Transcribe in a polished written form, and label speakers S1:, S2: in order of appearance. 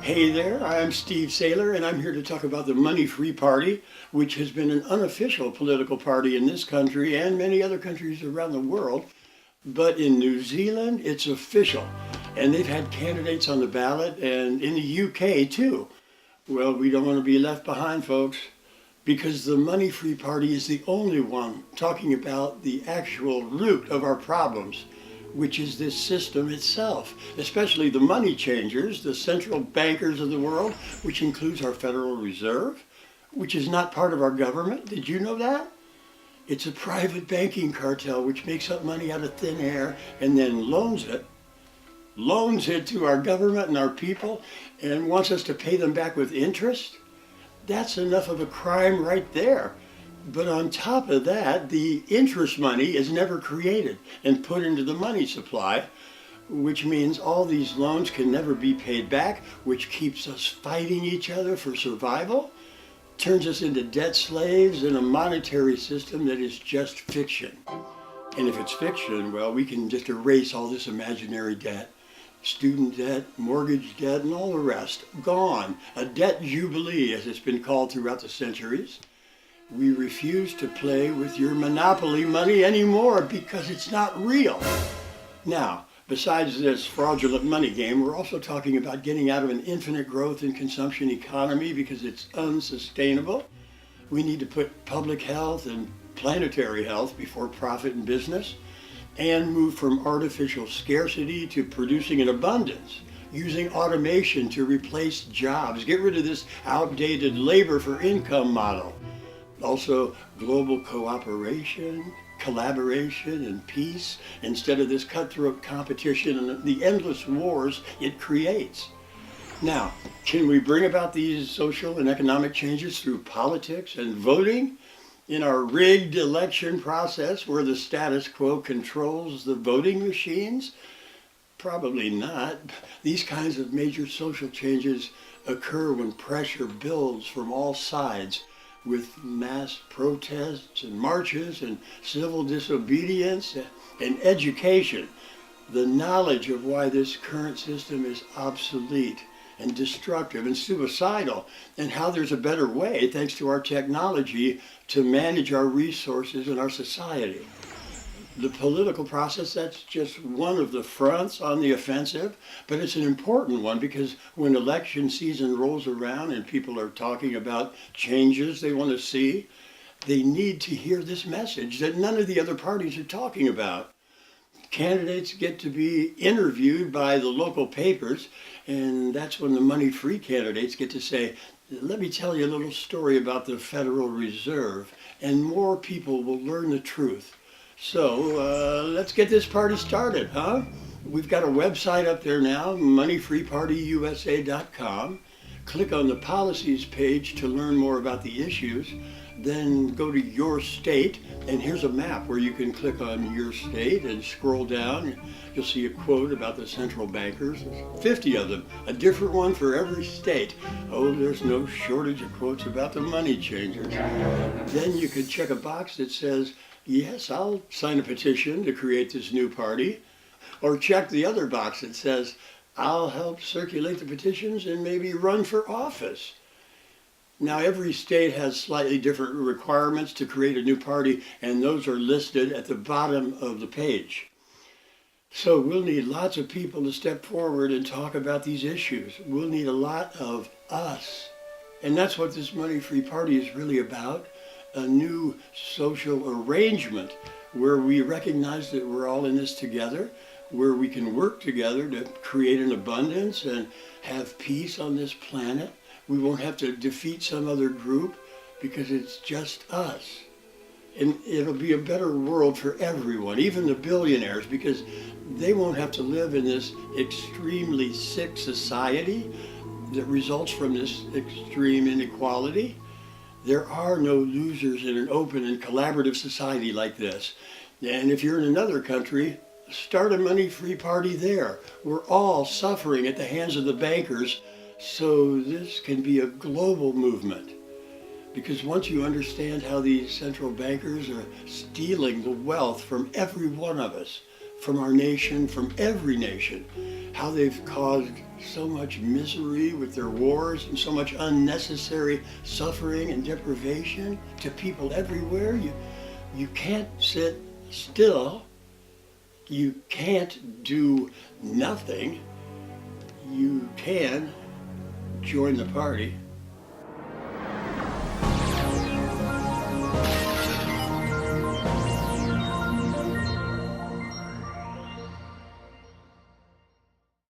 S1: Hey there, I'm Steve Saylor, and I'm here to talk about the Money Free Party, which has been an unofficial political party in this country and many other countries around the world. But in New Zealand, it's official, and they've had candidates on the ballot, and in the UK too. Well, we don't want to be left behind, folks, because the Money Free Party is the only one talking about the actual root of our problems, which is this system itself, especially the money changers, the central bankers of the world, which includes our Federal Reserve, which is not part of our government. Did you know that? It's a private banking cartel which makes up money out of thin air and then loans it to our government and our people and wants us to pay them back with interest. That's enough of a crime right there. But on top of that, the interest money is never created and put into the money supply, which means all these loans can never be paid back, which keeps us fighting each other for survival, turns us into debt slaves in a monetary system that is just fiction. And if it's fiction, well, we can just erase all this imaginary debt. Student debt, mortgage debt, and all the rest, gone. A debt jubilee, as it's been called throughout the centuries. We refuse to play with your monopoly money anymore because it's not real. Now, besides this fraudulent money game, we're also talking about getting out of an infinite growth and consumption economy because it's unsustainable. We need to put public health and planetary health before profit and business, and move from artificial scarcity to producing an abundance, using automation to replace jobs, get rid of this outdated labor for income model. Also, global cooperation, collaboration, and peace instead of this cutthroat competition and the endless wars it creates. Now, can we bring about these social and economic changes through politics and voting in our rigged election process where the status quo controls the voting machines? Probably not. These kinds of major social changes occur when pressure builds from all sides, with mass protests and marches and civil disobedience and education, the knowledge of why this current system is obsolete and destructive and suicidal, and how there's a better way, thanks to our technology, to manage our resources and our society. The political process, that's just one of the fronts on the offensive, but it's an important one because when election season rolls around and people are talking about changes they want to see, they need to hear this message that none of the other parties are talking about. Candidates get to be interviewed by the local papers, and that's when the money-free candidates get to say, let me tell you a little story about the Federal Reserve, and more people will learn the truth. So let's get this party started, huh? We've got a website up there now, moneyfreepartyusa.com. Click on the policies page to learn more about the issues. Then go to your state, and here's a map where you can click on your state and scroll down. You'll see a quote about the central bankers. There's 50 of them, a different one for every state. Oh, there's no shortage of quotes about the money changers. Then you could check a box that says, yes, I'll sign a petition to create this new party. Or check the other box that says, I'll help circulate the petitions and maybe run for office. Now, every state has slightly different requirements to create a new party, and those are listed at the bottom of the page. So we'll need lots of people to step forward and talk about these issues. We'll need a lot of us. And that's what this Money-Free Party is really about. A new social arrangement where we recognize that we're all in this together, where we can work together to create an abundance and have peace on this planet. We won't have to defeat some other group because it's just us. And it'll be a better world for everyone, even the billionaires, because they won't have to live in this extremely sick society that results from this extreme inequality. There are no losers in an open and collaborative society like this. And if you're in another country, start a money-free party there. We're all suffering at the hands of the bankers, so this can be a global movement. Because once you understand how these central bankers are stealing the wealth from every one of us, from our nation, from every nation, how they've caused so much misery with their wars and so much unnecessary suffering and deprivation to people everywhere. You can't sit still. You can't do nothing. You can join the party.